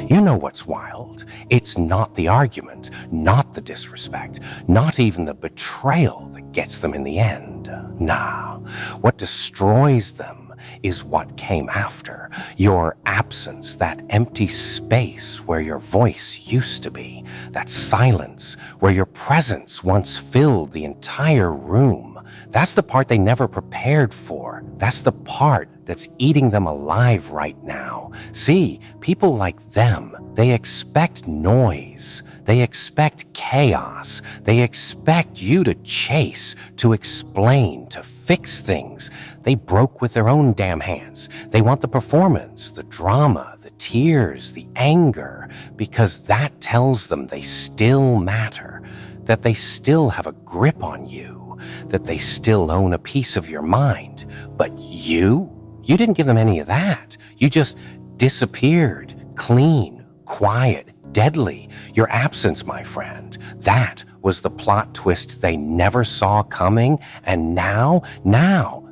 You know what's wild? It's not the argument, not the disrespect, not even the betrayal that gets them in the end. Nah, what destroys them is what came after. Your absence, that empty space where your voice used to be, that silence where your presence once filled the entire room. That's the part they never prepared for. That's the part that's eating them alive right now. See, people like them, they expect noise. They expect chaos. They expect you to chase, to explain, to fix things. They broke with their own damn hands. They want the performance, the drama, the tears, the anger, because that tells them they still matter, that they still have a grip on you, that they still own a piece of your mind. But you didn't give them any of that. You just disappeared, clean, quiet, deadly. Your absence, my friend, that was the plot twist they never saw coming, and now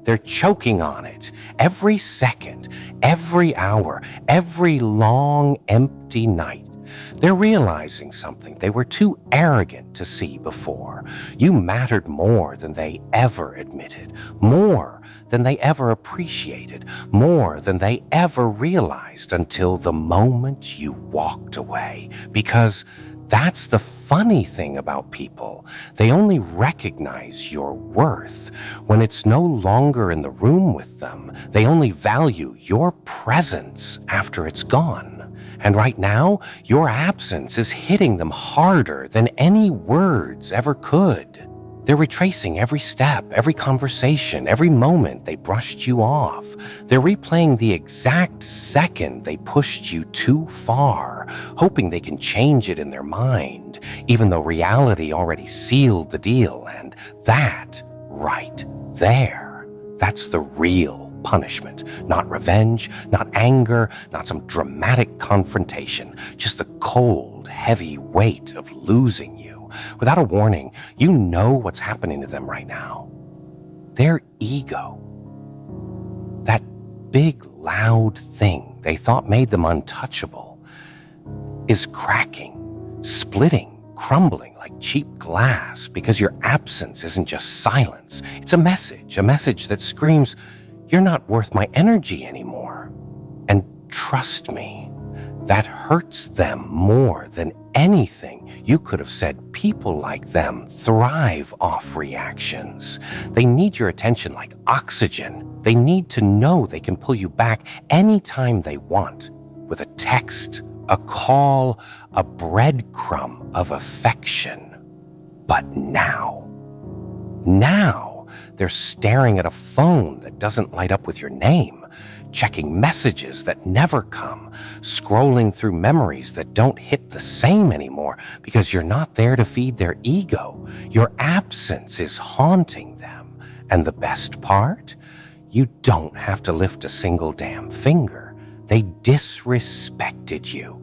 they're choking on it. Every second, every hour, every long, empty night, they're realizing something they were too arrogant to see before. You mattered more than they ever admitted, more than they ever appreciated, more than they ever realized until the moment you walked away. Because that's the funny thing about people. They only recognize your worth when it's no longer in the room with them. They only value your presence after it's gone. And right now, your absence is hitting them harder than any words ever could. They're retracing every step, every conversation, every moment they brushed you off. They're replaying the exact second they pushed you too far, hoping they can change it in their mind, even though reality already sealed the deal. And that, right there, that's the real punishment. Not revenge, not anger, not some dramatic confrontation, just the cold, heavy weight of losing you. Without a warning, you know what's happening to them right now. Their ego, that big, loud thing they thought made them untouchable, is cracking, splitting, crumbling like cheap glass because your absence isn't just silence. It's a message that screams, "You're not worth my energy anymore." And trust me, that hurts them more than anything you could have said. People like them thrive off reactions. They need your attention like oxygen. They need to know they can pull you back anytime they want with a text, a call, a breadcrumb of affection. But now, they're staring at a phone that doesn't light up with your name, checking messages that never come, scrolling through memories that don't hit the same anymore because you're not there to feed their ego. Your absence is haunting them. And the best part? You don't have to lift a single damn finger. They disrespected you,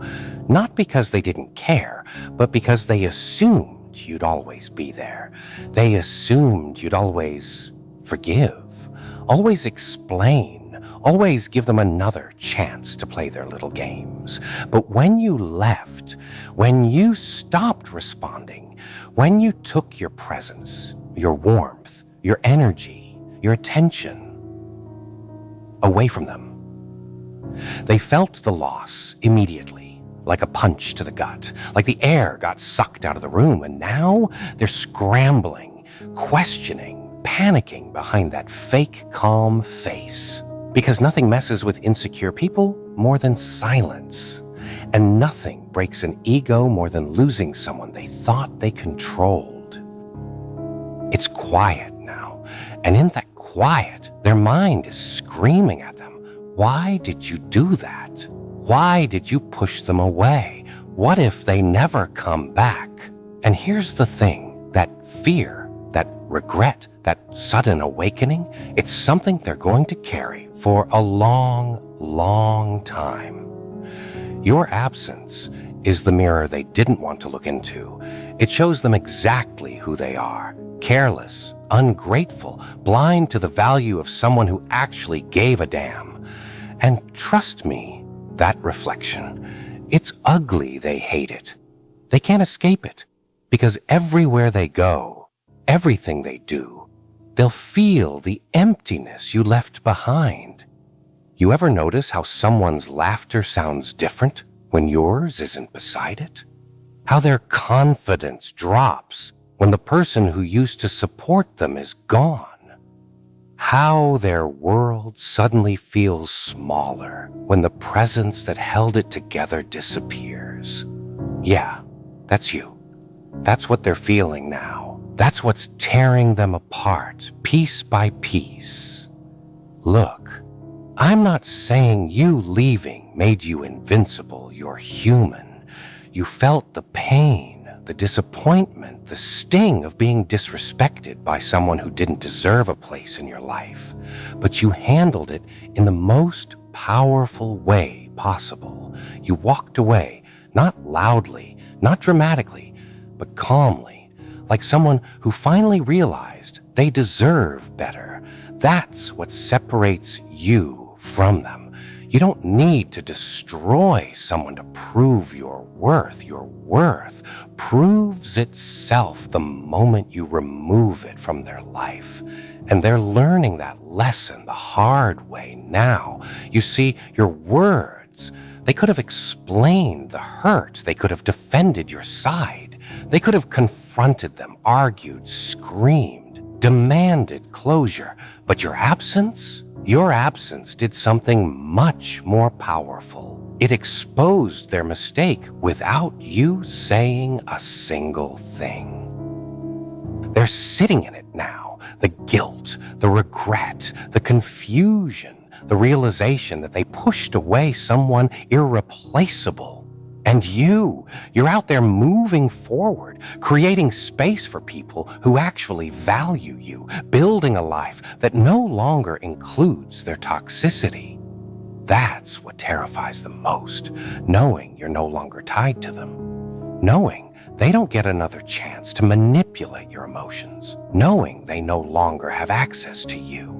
not because they didn't care, but because they assumed you'd always be there. They assumed you'd always forgive, always explain, always give them another chance to play their little games. But when you left, when you stopped responding, when you took your presence, your warmth, your energy, your attention away from them, they felt the loss immediately. Like a punch to the gut, like the air got sucked out of the room, and now they're scrambling, questioning, panicking behind that fake calm face. Because nothing messes with insecure people more than silence. And nothing breaks an ego more than losing someone they thought they controlled. It's quiet now, and in that quiet, their mind is screaming at them. Why did you do that? Why did you push them away? What if they never come back? And here's the thing, that fear, that regret, that sudden awakening, it's something they're going to carry for a long, long time. Your absence is the mirror they didn't want to look into. It shows them exactly who they are, careless, ungrateful, blind to the value of someone who actually gave a damn. And trust me, that reflection, It's ugly they hate it. They can't escape it, because everywhere they go, everything they do, they'll feel the emptiness you left behind. You ever notice how someone's laughter sounds different when yours isn't beside it? How their confidence drops when the person who used to support them is gone? How their world suddenly feels smaller when the presence that held it together disappears? Yeah, that's you. That's what they're feeling now. That's what's tearing them apart, piece by piece. Look, I'm not saying you leaving made you invincible. You're human. You felt the pain, the disappointment, the sting of being disrespected by someone who didn't deserve a place in your life. But you handled it in the most powerful way possible. You walked away, not loudly, not dramatically, but calmly, like someone who finally realized they deserve better. That's what separates you from them. You don't need to destroy someone to prove your worth. Your worth proves itself the moment you remove it from their life. And they're learning that lesson the hard way now. You see, your words, they could have explained the hurt. They could have defended your side. They could have confronted them, argued, screamed, demanded closure. But your absence did something much more powerful. It exposed their mistake without you saying a single thing. They're sitting in it now. The guilt, the regret, the confusion, the realization that they pushed away someone irreplaceable. And you're out there moving forward, creating space for people who actually value you, building a life that no longer includes their toxicity. That's what terrifies them most, knowing you're no longer tied to them, knowing they don't get another chance to manipulate your emotions, knowing they no longer have access to you.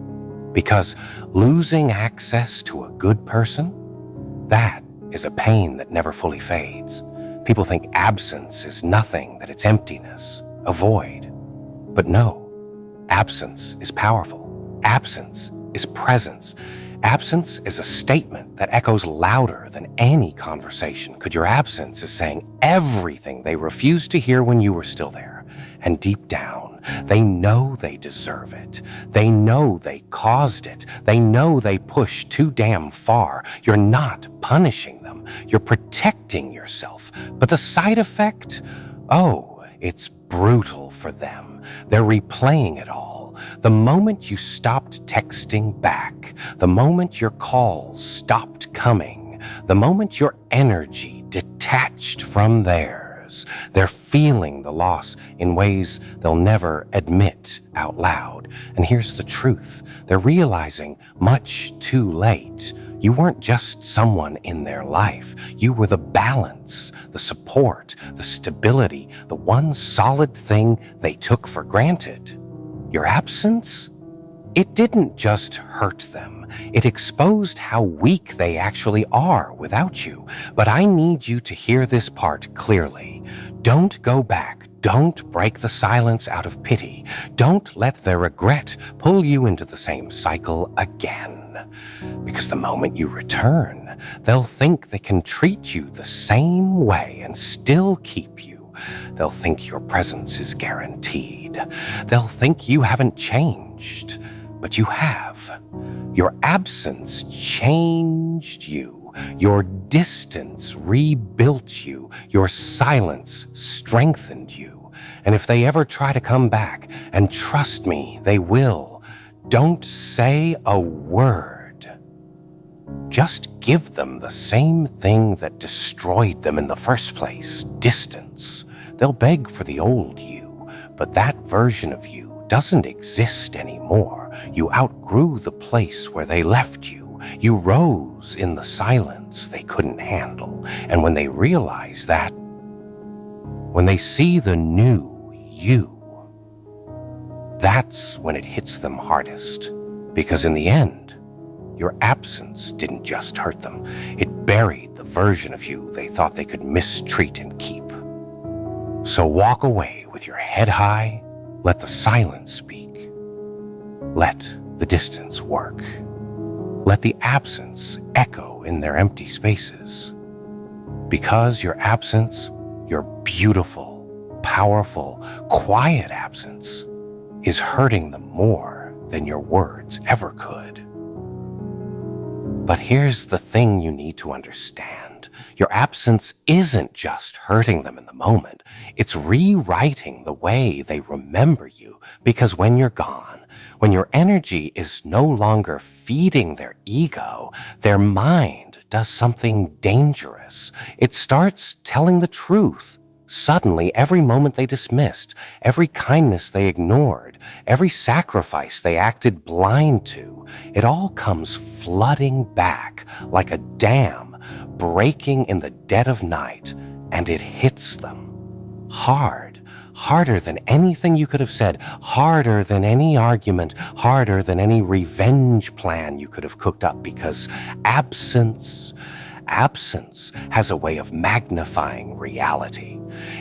Because losing access to a good person, that is a pain that never fully fades. People think absence is nothing, that it's emptiness, a void. But no, absence is powerful. Absence is presence. Absence is a statement that echoes louder than any conversation. Your absence is saying everything they refused to hear when you were still there. And deep down, they know they deserve it. They know they caused it. They know they pushed too damn far. You're not punishing them. You're protecting yourself. But the side effect? Oh, it's brutal for them. They're replaying it all. The moment you stopped texting back, the moment your calls stopped coming, the moment your energy detached from theirs, they're feeling the loss in ways they'll never admit out loud. And here's the truth. They're realizing much too late. You weren't just someone in their life. You were the balance, the support, the stability, the one solid thing they took for granted. Your absence? It didn't just hurt them. It exposed how weak they actually are without you. But I need you to hear this part clearly. Don't go back. Don't break the silence out of pity. Don't let their regret pull you into the same cycle again. Because the moment you return, they'll think they can treat you the same way and still keep you. They'll think your presence is guaranteed. They'll think you haven't changed, but you have. Your absence changed you. Your distance rebuilt you. Your silence strengthened you. And if they ever try to come back, and trust me, they will, don't say a word. Just give them the same thing that destroyed them in the first place, distance. They'll beg for the old you, but that version of you doesn't exist anymore. You outgrew the place where they left you. You rose in the silence they couldn't handle. And when they realize that, when they see the new you, that's when it hits them hardest. Because in the end, Your absence didn't just hurt them. It buried the version of you they thought they could mistreat and keep. So walk away with your head high. Let the silence speak. Let the distance work. Let the absence echo in their empty spaces. Because your absence, your beautiful, powerful, quiet absence, is hurting them more than your words ever could. But here's the thing you need to understand. Your absence isn't just hurting them in the moment. It's rewriting the way they remember you, because when you're gone, when your energy is no longer feeding their ego, their mind does something dangerous. It starts telling the truth. Suddenly, every moment they dismissed, every kindness they ignored, every sacrifice they acted blind to, it all comes flooding back like a dam breaking in the dead of night, and it hits them hard, harder than anything you could have said, harder than any argument, harder than any revenge plan you could have cooked up, because absence has a way of magnifying reality.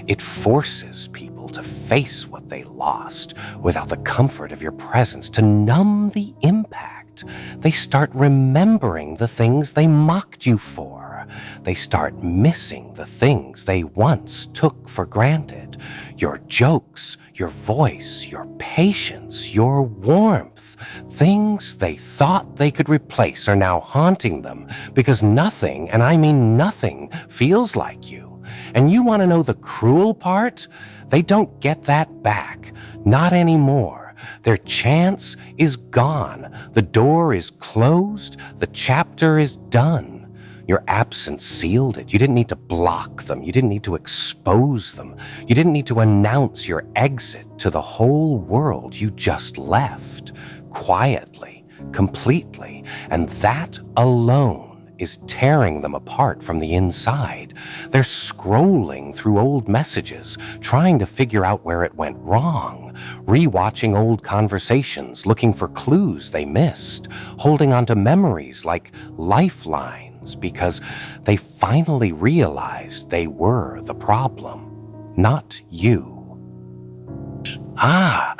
It forces people to face what they lost without the comfort of your presence, to numb the impact. They start remembering the things they mocked you for. They start missing the things they once took for granted. Your jokes, your voice, your patience, your warmth. Things they thought they could replace are now haunting them because nothing, and I mean nothing, feels like you. And you want to know the cruel part? They don't get that back. Not anymore. Their chance is gone. The door is closed. The chapter is done. Your absence sealed it. You didn't need to block them. You didn't need to expose them. You didn't need to announce your exit to the whole world. You just left, quietly, completely, and that alone is tearing them apart from the inside. They're scrolling through old messages, trying to figure out where it went wrong, rewatching old conversations, looking for clues they missed, holding on to memories like lifelines because they finally realized they were the problem, not you.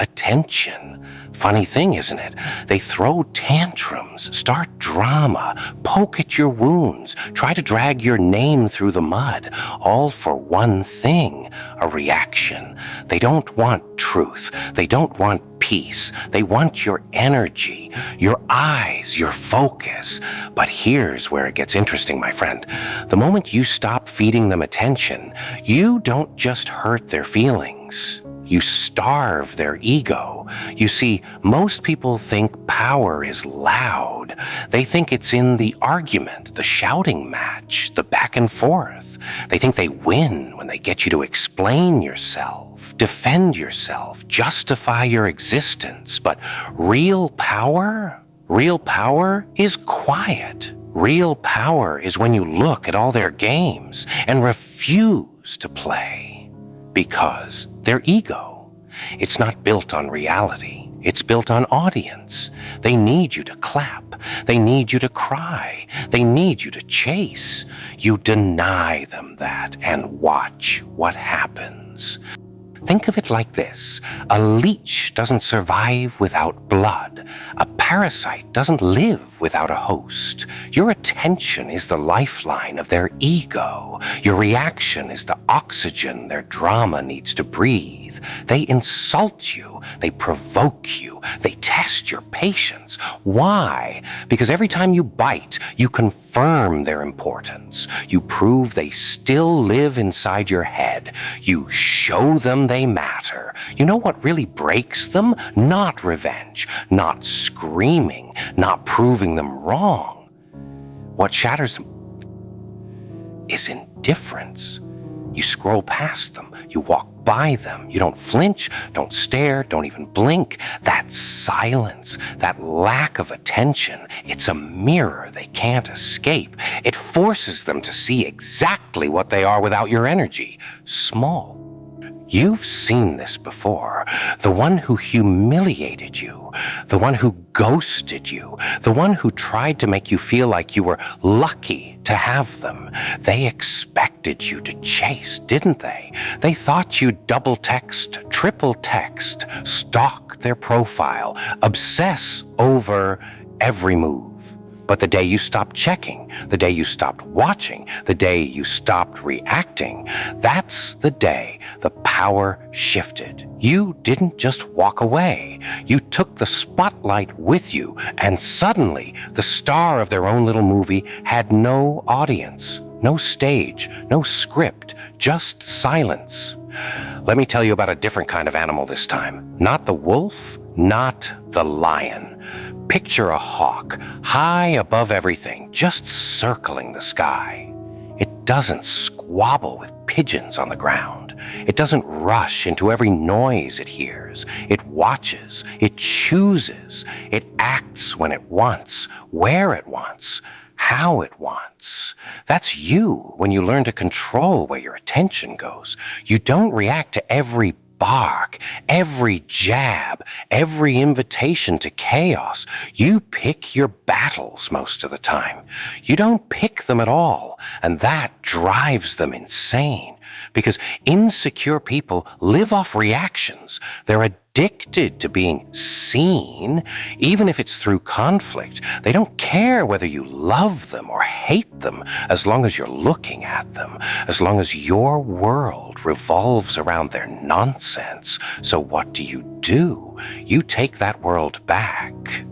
Attention. Funny thing, isn't it? They throw tantrums, start drama, poke at your wounds, try to drag your name through the mud, all for one thing, a reaction. They don't want truth. They don't want peace. They want your energy, your eyes, your focus. But here's where it gets interesting, my friend. The moment you stop feeding them attention, you don't just hurt their feelings. You starve their ego. You see, most people think power is loud. They think it's in the argument, the shouting match, the back and forth. They think they win when they get you to explain yourself, defend yourself, justify your existence. But real power is quiet. Real power is when you look at all their games and refuse to play. Because their ego, it's not built on reality. It's built on audience. They need you to clap. They need you to cry. They need you to chase. You deny them that and watch what happens. Think of it like this. A leech doesn't survive without blood. A parasite doesn't live without a host. Your attention is the lifeline of their ego. Your reaction is the oxygen their drama needs to breathe. They insult you. They provoke you. They test your patience. Why? Because every time you bite, you confirm their importance. You prove they still live inside your head. You show them they matter. You know what really breaks them? Not revenge, not screaming, not proving them wrong. What shatters them is indifference. You scroll past them. You walk by them. You don't flinch, don't stare, don't even blink. That silence, that lack of attention, it's a mirror they can't escape. It forces them to see exactly what they are without your energy. Small. You've seen this before. The one who humiliated you, the one who ghosted you, the one who tried to make you feel like you were lucky to have them. They expected you to chase, didn't they? They thought you'd double text, triple text, stalk their profile, obsess over every move. But the day you stopped checking, the day you stopped watching, the day you stopped reacting, that's the day the power shifted. You didn't just walk away. You took the spotlight with you, and suddenly the star of their own little movie had no audience, no stage, no script, just silence. Let me tell you about a different kind of animal this time. Not the wolf, not the lion. Picture a hawk, high above everything, just circling the sky. It doesn't squabble with pigeons on the ground. It doesn't rush into every noise it hears. It watches, it chooses, it acts when it wants, where it wants, how it wants. That's you when you learn to control where your attention goes. You don't react to every bark, every jab, every invitation to chaos. You pick your battles most of the time. You don't pick them at all, and that drives them insane. Because insecure people live off reactions. They're addicted to being seen, even if it's through conflict. They don't care whether you love them or hate them, as long as you're looking at them, as long as your world revolves around their nonsense. So what do? You take that world back.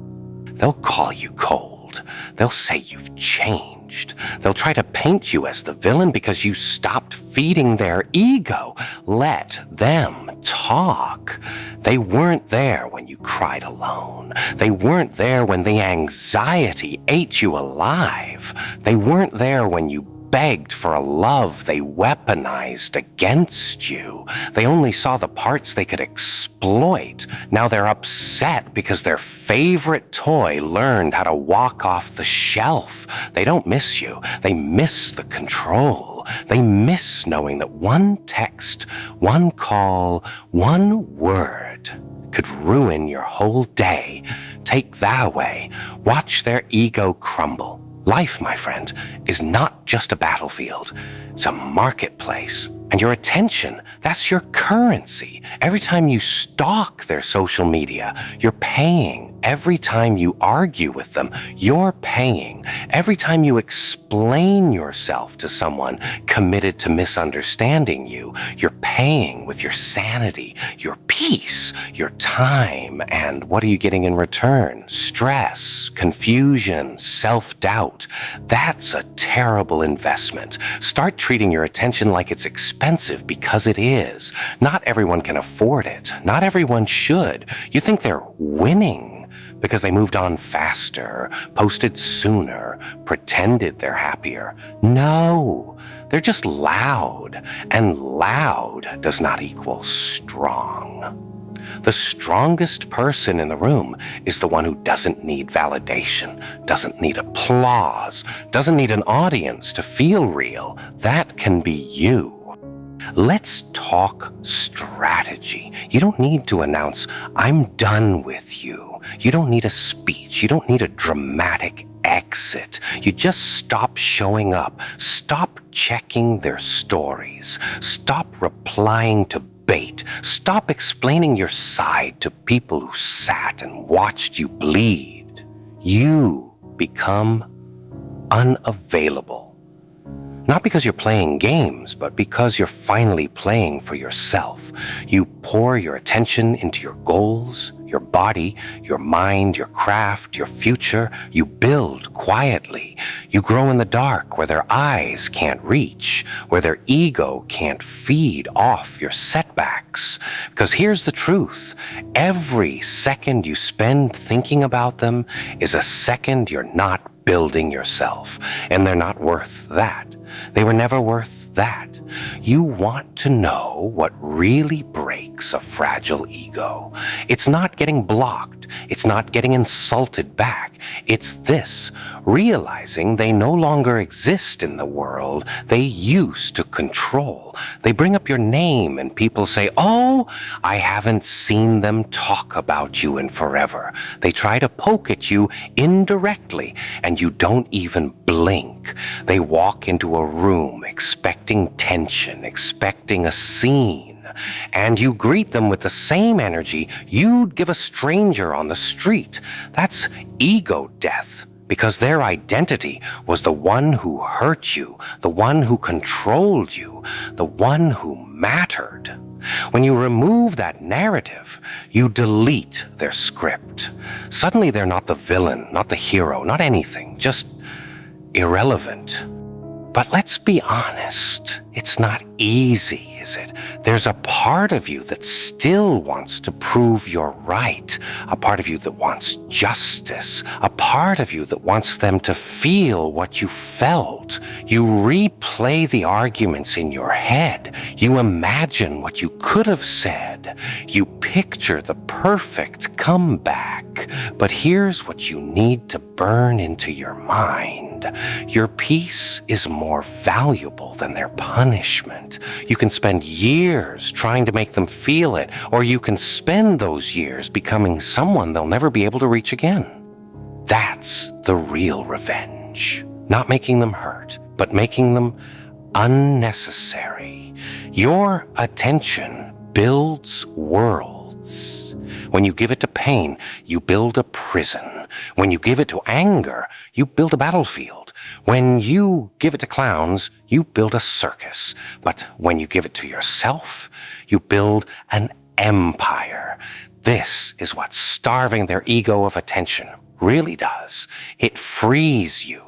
They'll call you cold. They'll say you've changed. They'll try to paint you as the villain because you stopped feeding their ego. Let them talk. They weren't there when you cried alone. They weren't there when the anxiety ate you alive. They weren't there when you begged for a love they weaponized against you. They only saw the parts they could exploit. Now they're upset because their favorite toy learned how to walk off the shelf. They don't miss you. They miss the control. They miss knowing that one text, one call, one word could ruin your whole day. Take that away. Watch their ego crumble. Life, my friend, is not just a battlefield. It's a marketplace. And your attention, that's your currency. Every time you stalk their social media, you're paying. Every time you argue with them, you're paying. Every time you explain yourself to someone committed to misunderstanding you, you're paying with your sanity, your peace, your time. And what are you getting in return? Stress, confusion, self-doubt. That's a terrible investment. Start treating your attention like it's expensive, because it is. Not everyone can afford it. Not everyone should. You think they're winning because they moved on faster, posted sooner, pretended they're happier. No, they're just loud, and loud does not equal strong. The strongest person in the room is the one who doesn't need validation, doesn't need applause, doesn't need an audience to feel real. That can be you. Let's talk strategy. You don't need to announce, "I'm done with you." You don't need a speech. You don't need a dramatic exit. You just stop showing up. Stop checking their stories. Stop replying to bait. Stop explaining your side to people who sat and watched you bleed. You become unavailable. Not because you're playing games, but because you're finally playing for yourself. You pour your attention into your goals, your body, your mind, your craft, your future. You build quietly. You grow in the dark where their eyes can't reach, where their ego can't feed off your setbacks. Because here's the truth. Every second you spend thinking about them is a second you're not building yourself, and they're not worth that. They were never worth that. You want to know what really breaks a fragile ego. It's not getting blocked. It's It's not getting insulted back. It's this, realizing they no longer exist in the world they used to control. They bring up your name and people say, "Oh, I haven't seen them talk about you in forever." They try to poke at you indirectly and you don't even blink. They walk into a room expecting tension, expecting a scene. And you greet them with the same energy you'd give a stranger on the street. That's ego death, because their identity was the one who hurt you, the one who controlled you, the one who mattered. When you remove that narrative, you delete their script. Suddenly they're not the villain, not the hero, not anything, just irrelevant. But let's be honest, it's not easy, is it? There's a part of you that still wants to prove you're right, a part of you that wants justice, a part of you that wants them to feel what you felt. You replay the arguments in your head. You imagine what you could have said. You picture the perfect comeback. But here's what you need to burn into your mind. Your peace is more valuable than their punishment. You can spend years trying to make them feel it, or you can spend those years becoming someone they'll never be able to reach again. That's the real revenge. Not making them hurt, but making them unnecessary. Your attention builds worlds. When you give it to pain, you build a prison. When you give it to anger, you build a battlefield. When you give it to clowns, you build a circus. But when you give it to yourself, you build an empire. This is what starving their ego of attention really does. It frees you.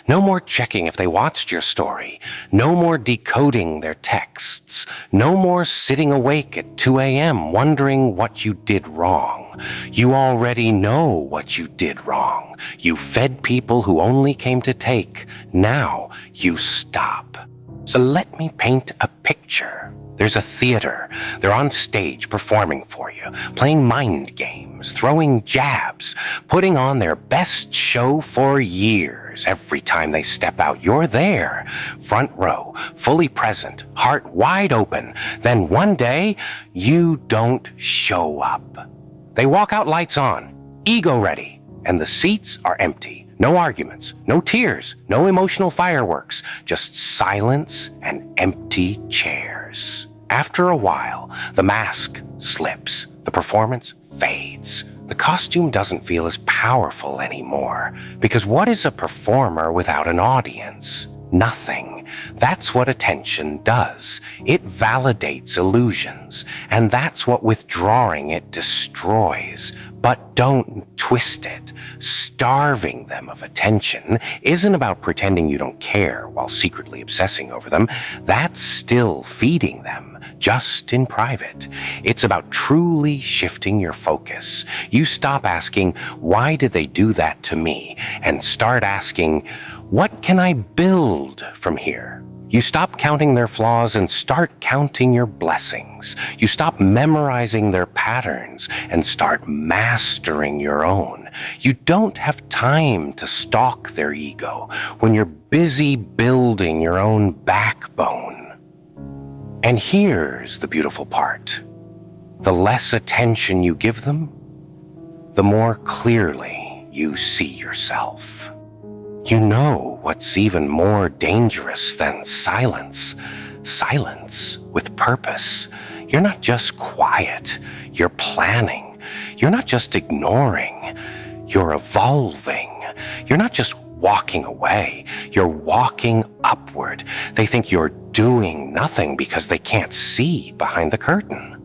No more checking if they watched your story. No more decoding their texts. No more sitting awake at 2 a.m. wondering what you did wrong. You already know what you did wrong. You fed people who only came to take. Now you stop. So let me paint a picture. There's a theater. They're on stage performing for you, playing mind games, throwing jabs, putting on their best show for years. Every time they step out, you're there, front row, fully present, heart wide open. Then one day, you don't show up. They walk out lights on, ego ready, and the seats are empty. No arguments, no tears, no emotional fireworks, just silence and empty chairs. After a while, the mask slips, the performance fades. The costume doesn't feel as powerful anymore, because what is a performer without an audience? Nothing. That's what attention does. It validates illusions, and that's what withdrawing it destroys. But don't twist it. Starving them of attention isn't about pretending you don't care while secretly obsessing over them. That's still feeding them, just in private. It's about truly shifting your focus. You stop asking, "Why did they do that to me?" and start asking, "What can I build from here?" You stop counting their flaws and start counting your blessings. You stop memorizing their patterns and start mastering your own. You don't have time to stalk their ego when you're busy building your own backbone. And here's the beautiful part. The less attention you give them, the more clearly you see yourself. You know what's even more dangerous than silence. Silence with purpose. You're not just quiet, you're planning. You're not just ignoring, you're evolving. You're not just walking away, you're walking upward. They think you're doing nothing because they can't see behind the curtain.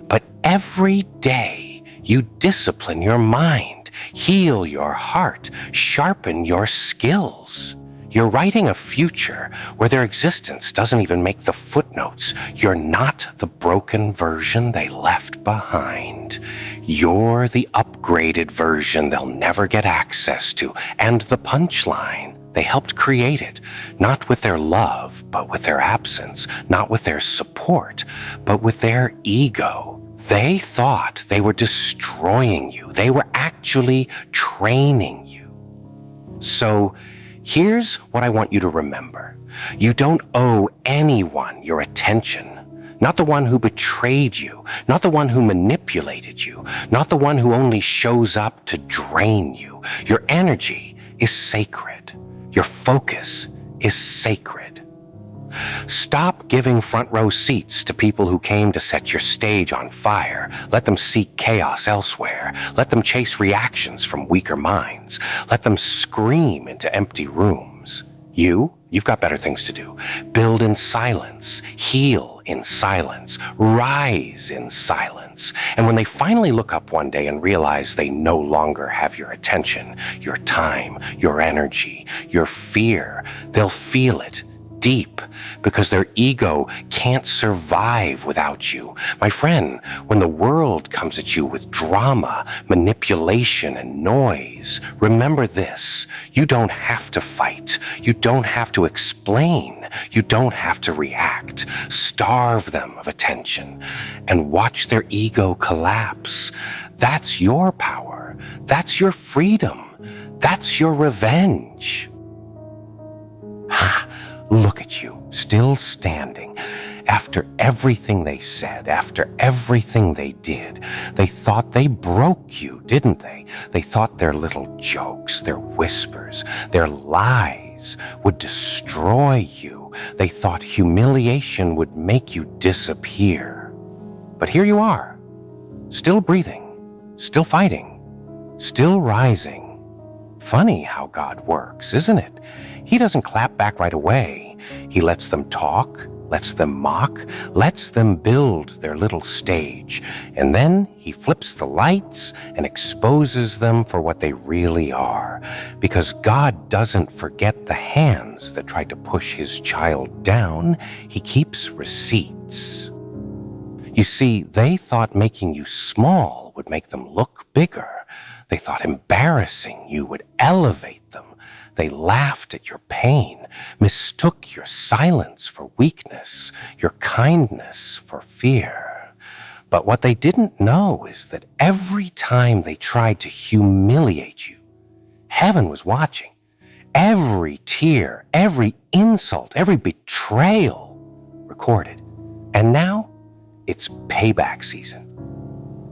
But every day you discipline your mind, heal your heart, sharpen your skills. You're writing a future where their existence doesn't even make the footnotes. You're not the broken version they left behind. You're the upgraded version they'll never get access to. And the punchline, they helped create it, not with their love, but with their absence, not with their support, but with their ego. They thought they were destroying you. They were actually training you. So here's what I want you to remember. You don't owe anyone your attention. Not the one who betrayed you, not the one who manipulated you, not the one who only shows up to drain you. Your energy is sacred. Your focus is sacred. Stop giving front row seats to people who came to set your stage on fire. Let them seek chaos elsewhere. Let them chase reactions from weaker minds. Let them scream into empty rooms. You've got better things to do. Build in silence, heal in silence, rise in silence. And when they finally look up one day and realize they no longer have your attention, your time, your energy, your fear, they'll feel it deep because their ego can't survive without you. My friend, when the world comes at you with drama, manipulation, and noise, remember this: you don't have to fight. You don't have to explain. You don't have to react. Starve them of attention and watch their ego collapse. That's your power. That's your freedom. That's your revenge. Look at you, still standing. After everything they said, after everything they did, they thought they broke you, didn't they? They thought their little jokes, their whispers, their lies would destroy you. They thought humiliation would make you disappear. But here you are, still breathing, still fighting, still rising. Funny how God works, isn't it? He doesn't clap back right away. He lets them talk, lets them mock, lets them build their little stage. And then he flips the lights and exposes them for what they really are. Because God doesn't forget the hands that tried to push his child down. He keeps receipts. You see, they thought making you small would make them look bigger. They thought embarrassing you would elevate them. They laughed at your pain, mistook your silence for weakness, your kindness for fear. But what they didn't know is that every time they tried to humiliate you, heaven was watching. Every tear, every insult, every betrayal recorded. And now it's payback season.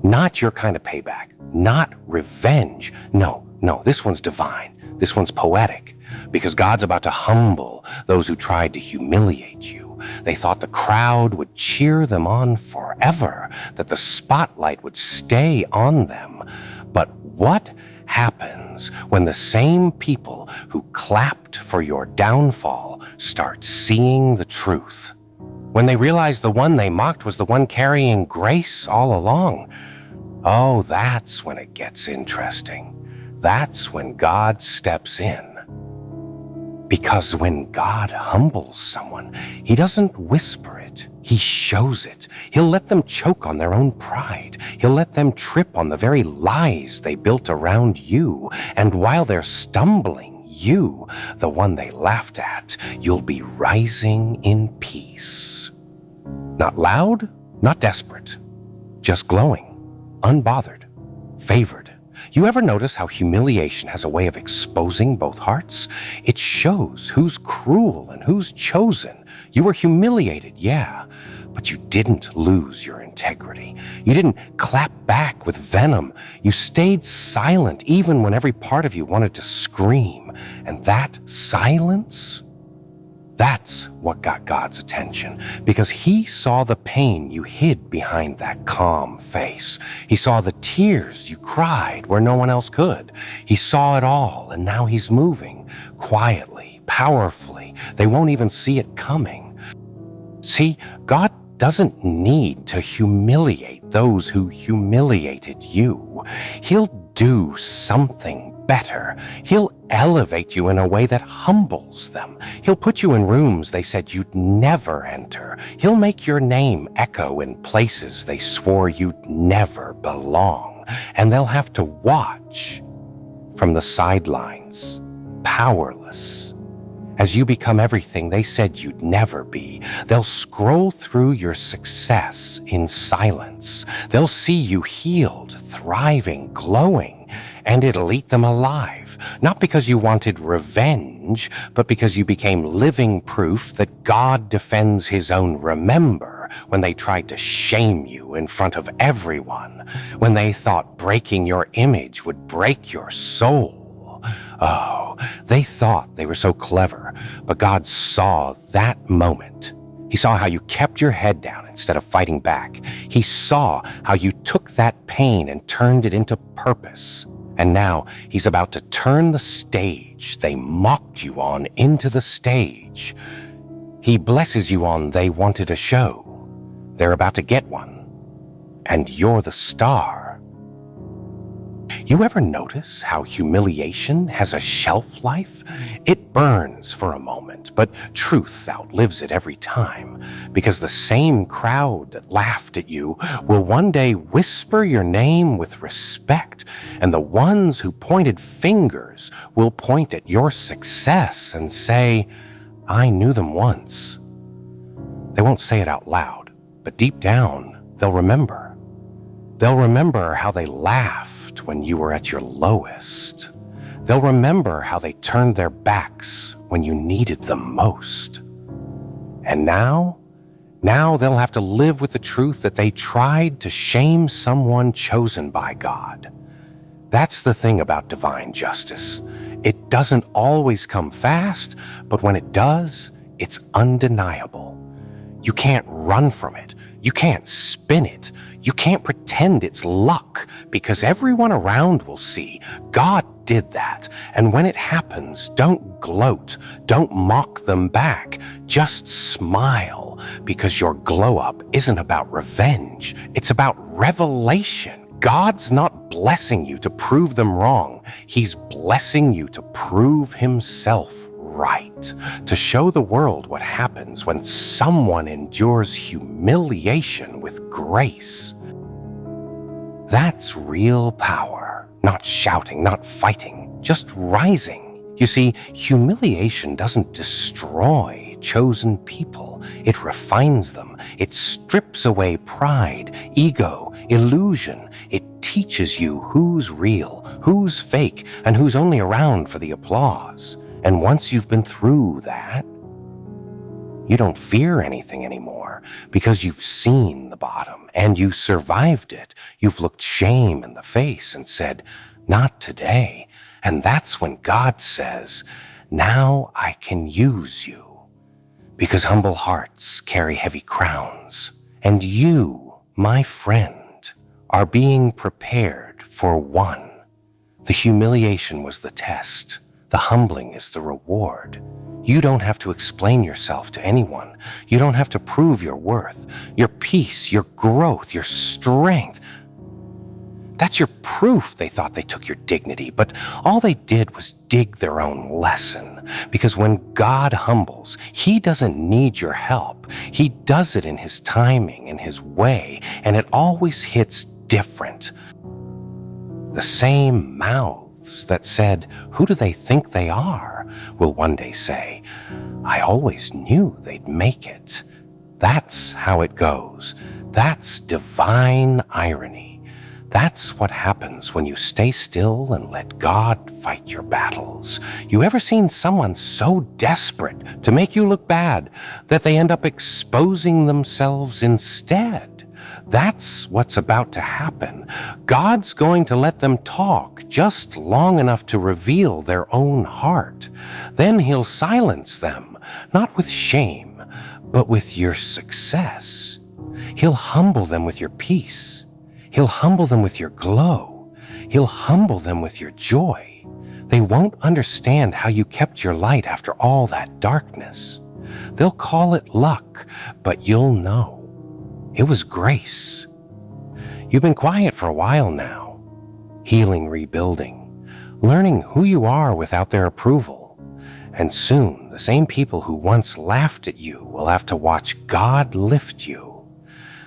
Not your kind of payback, not revenge. No, this one's divine. This one's poetic, because God's about to humble those who tried to humiliate you. They thought the crowd would cheer them on forever, that the spotlight would stay on them. But what happens when the same people who clapped for your downfall start seeing the truth? When they realize the one they mocked was the one carrying grace all along? Oh, that's when it gets interesting. That's when God steps in. Because when God humbles someone, he doesn't whisper it. He shows it. He'll let them choke on their own pride. He'll let them trip on the very lies they built around you. And while they're stumbling, you, the one they laughed at, you'll be rising in peace. Not loud, not desperate, just glowing, unbothered, favored. You ever notice how humiliation has a way of exposing both hearts? It shows who's cruel and who's chosen. You were humiliated, yeah, but you didn't lose your integrity. You didn't clap back with venom. You stayed silent even when every part of you wanted to scream. And that silence, that's what got God's attention, because he saw the pain you hid behind that calm face. He saw the tears you cried where no one else could. He saw it all, and now he's moving quietly, powerfully. They won't even see it coming. See, God doesn't need to humiliate those who humiliated you. He'll do something better. He'll elevate you in a way that humbles them. He'll put you in rooms they said you'd never enter. He'll make your name echo in places they swore you'd never belong. And they'll have to watch from the sidelines, powerless, As you become everything they said you'd never be, they'll scroll through your success in silence. They'll see you healed, thriving, glowing, and it'll eat them alive. Not because you wanted revenge, but because you became living proof that God defends his own. Remember when they tried to shame you in front of everyone, when they thought breaking your image would break your soul. Oh, they thought they were so clever, but God saw that moment. He saw how you kept your head down instead of fighting back. He saw how you took that pain and turned it into purpose. And now he's about to turn the stage they mocked you on into the stage. He blesses you on they wanted a show. They're about to get one. And you're the star. You ever notice how humiliation has a shelf life? It burns for a moment, but truth outlives it every time, because the same crowd that laughed at you will one day whisper your name with respect, and the ones who pointed fingers will point at your success and say, "I knew them once." They won't say it out loud, but deep down, they'll remember. They'll remember how they laughed when you were at your lowest. They'll remember how they turned their backs when you needed them most. And now they'll have to live with the truth that they tried to shame someone chosen by God. That's the thing about divine justice. It doesn't always come fast, but when it does, it's undeniable. You can't run from it. You can't spin it. You can't pretend it's luck, because everyone around will see God did that. And when it happens, don't gloat. Don't mock them back. Just smile, because your glow up isn't about revenge. It's about revelation. God's not blessing you to prove them wrong. He's blessing you to prove himself right, to show the world what happens when someone endures humiliation with grace. That's real power. Not shouting, not fighting, just rising. You see, humiliation doesn't destroy chosen people. It refines them. It strips away pride, ego, illusion. It teaches you who's real, who's fake, and who's only around for the applause. And once you've been through that, you don't fear anything anymore, because you've seen the bottom and you survived it. You've looked shame in the face and said, "Not today." And that's when God says, "Now I can use you." Because humble hearts carry heavy crowns. And you, my friend, are being prepared for one. The humiliation was the test. The humbling is the reward. You don't have to explain yourself to anyone. You don't have to prove your worth, your peace, your growth, your strength. That's your proof they thought they took your dignity, but all they did was dig their own lesson. Because when God humbles, he doesn't need your help. He does it in his timing, in his way, and it always hits different. The same mouths that said, "Who do they think they are?" will one day say, "I always knew they'd make it." That's how it goes. That's divine irony. That's what happens when you stay still and let God fight your battles. You ever seen someone so desperate to make you look bad that they end up exposing themselves instead? That's what's about to happen. God's going to let them talk just long enough to reveal their own heart. Then he'll silence them, not with shame, but with your success. He'll humble them with your peace. He'll humble them with your glow. He'll humble them with your joy. They won't understand how you kept your light after all that darkness. They'll call it luck, but you'll know. It was grace. You've been quiet for a while now, healing, rebuilding, learning who you are without their approval. And soon, the same people who once laughed at you will have to watch God lift you,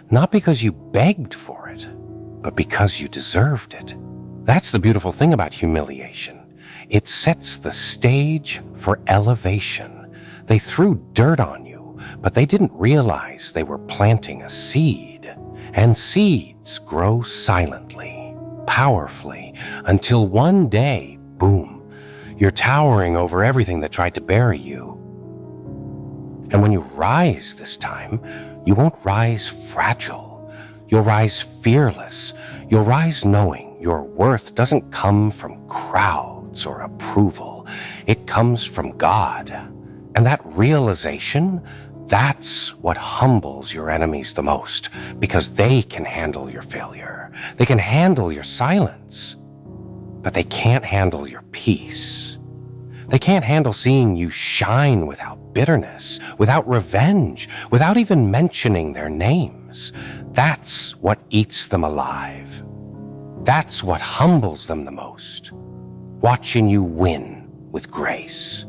not because you begged for it, but because you deserved it. That's the beautiful thing about humiliation. It sets the stage for elevation. They threw dirt on you, but they didn't realize they were planting a seed. And seeds grow silently, powerfully, until one day, boom, you're towering over everything that tried to bury you. And when you rise this time, you won't rise fragile. You'll rise fearless. You'll rise knowing your worth doesn't come from crowds or approval. It comes from God. And that realization, that's what humbles your enemies the most, because they can handle your failure. They can handle your silence, but they can't handle your peace. They can't handle seeing you shine without bitterness, without revenge, without even mentioning their names. That's what eats them alive. That's what humbles them the most, watching you win with grace.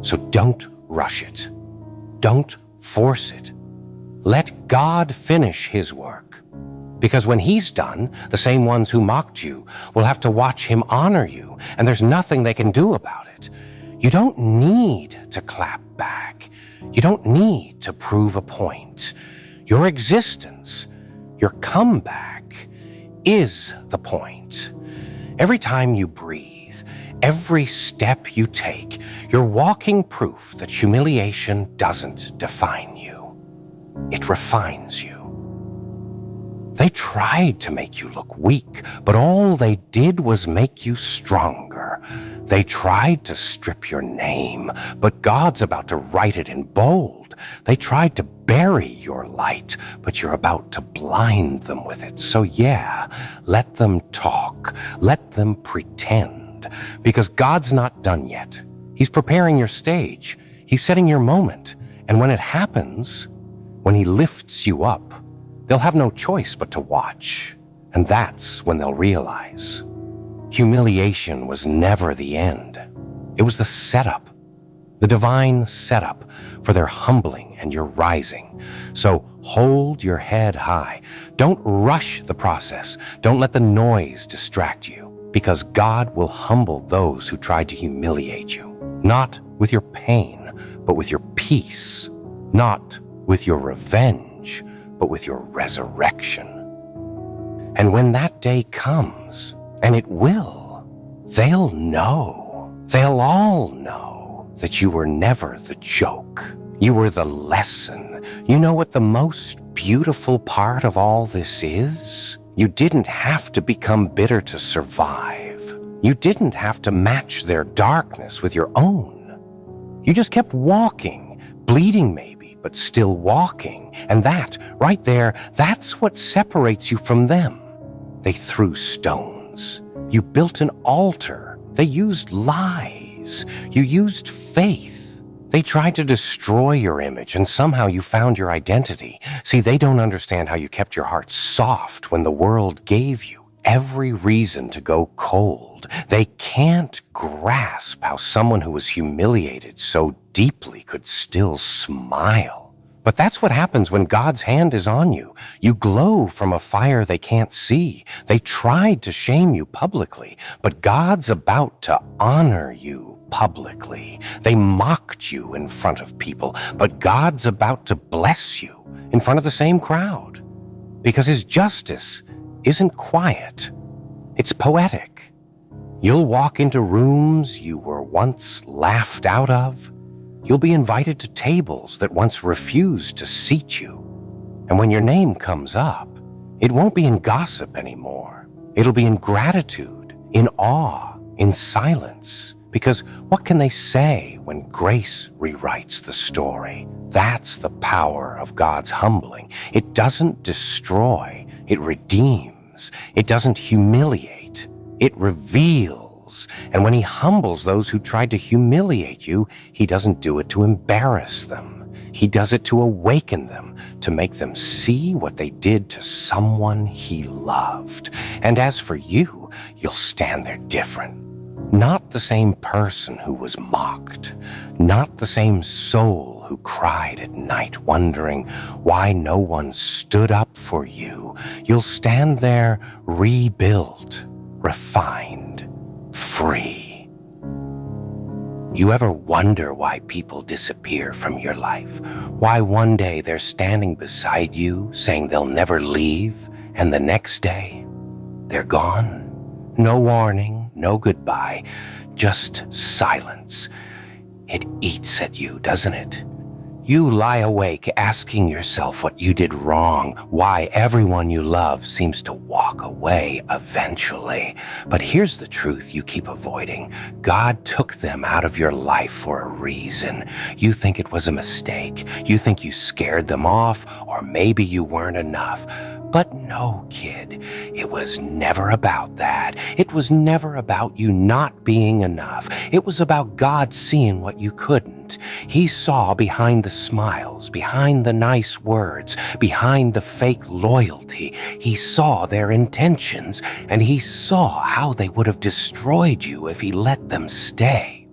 So don't rush it. Don't force it. Let God finish his work. Because when he's done, the same ones who mocked you will have to watch him honor you, and there's nothing they can do about it. You don't need to clap back. You don't need to prove a point. Your existence, your comeback, is the point. Every time you breathe, every step you take, you're walking proof that humiliation doesn't define you. It refines you. They tried to make you look weak, but all they did was make you stronger. They tried to strip your name, but God's about to write it in bold. They tried to bury your light, but you're about to blind them with it. So yeah, let them talk. Let them pretend. Because God's not done yet. He's preparing your stage. He's setting your moment. And when it happens, when he lifts you up, they'll have no choice but to watch. And that's when they'll realize humiliation was never the end. It was the setup, the divine setup for their humbling and your rising. So hold your head high. Don't rush the process. Don't let the noise distract you, because God will humble those who tried to humiliate you, not with your pain, but with your peace, not with your revenge, but with your resurrection. And when that day comes, and it will, they'll all know that you were never the joke. You were the lesson. You know what the most beautiful part of all this is? You didn't have to become bitter to survive. You didn't have to match their darkness with your own. You just kept walking, bleeding maybe, but still walking. And that, right there, that's what separates you from them. They threw stones. You built an altar. They used lies. You used faith. They tried to destroy your image, and somehow you found your identity. See, they don't understand how you kept your heart soft when the world gave you every reason to go cold. They can't grasp how someone who was humiliated so deeply could still smile. But that's what happens when God's hand is on you. You glow from a fire they can't see. They tried to shame you publicly, but God's about to honor you publicly. They mocked you in front of people, but God's about to bless you in front of the same crowd. Because his justice isn't quiet. It's poetic. You'll walk into rooms you were once laughed out of. You'll be invited to tables that once refused to seat you. And when your name comes up, it won't be in gossip anymore. It'll be in gratitude, in awe, in silence. Because what can they say when grace rewrites the story? That's the power of God's humbling. It doesn't destroy, it redeems. It doesn't humiliate, it reveals. And when he humbles those who tried to humiliate you, he doesn't do it to embarrass them. He does it to awaken them, to make them see what they did to someone he loved. And as for you, you'll stand there different. Not the same person who was mocked, not the same soul who cried at night wondering why no one stood up for you. You'll stand there rebuilt, refined, free. You ever wonder why people disappear from your life? Why one day they're standing beside you saying they'll never leave, and the next day they're gone? No warning, no goodbye, just silence. It eats at you, doesn't it? You lie awake asking yourself what you did wrong, why everyone you love seems to walk away eventually. But here's the truth you keep avoiding. God took them out of your life for a reason. You think it was a mistake. You think you scared them off, or maybe you weren't enough. But no, kid, it was never about that. It was never about you not being enough. It was about God seeing what you couldn't. He saw behind the smiles, behind the nice words, behind the fake loyalty. He saw their intentions, and he saw how they would have destroyed you if he let them stay.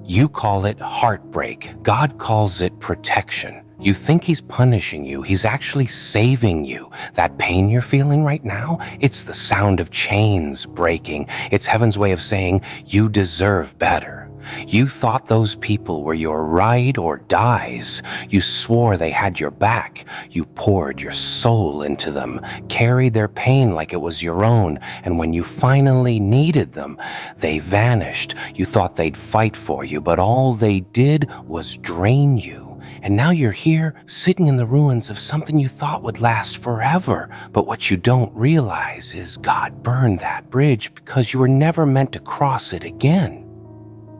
You call it heartbreak. God calls it protection. You think he's punishing you. He's actually saving you. That pain you're feeling right now, it's the sound of chains breaking. It's heaven's way of saying you deserve better. You thought those people were your ride or dies. You swore they had your back. You poured your soul into them, carried their pain like it was your own, and when you finally needed them, they vanished. You thought they'd fight for you, but all they did was drain you. And now you're here, sitting in the ruins of something you thought would last forever. But what you don't realize is God burned that bridge because you were never meant to cross it again.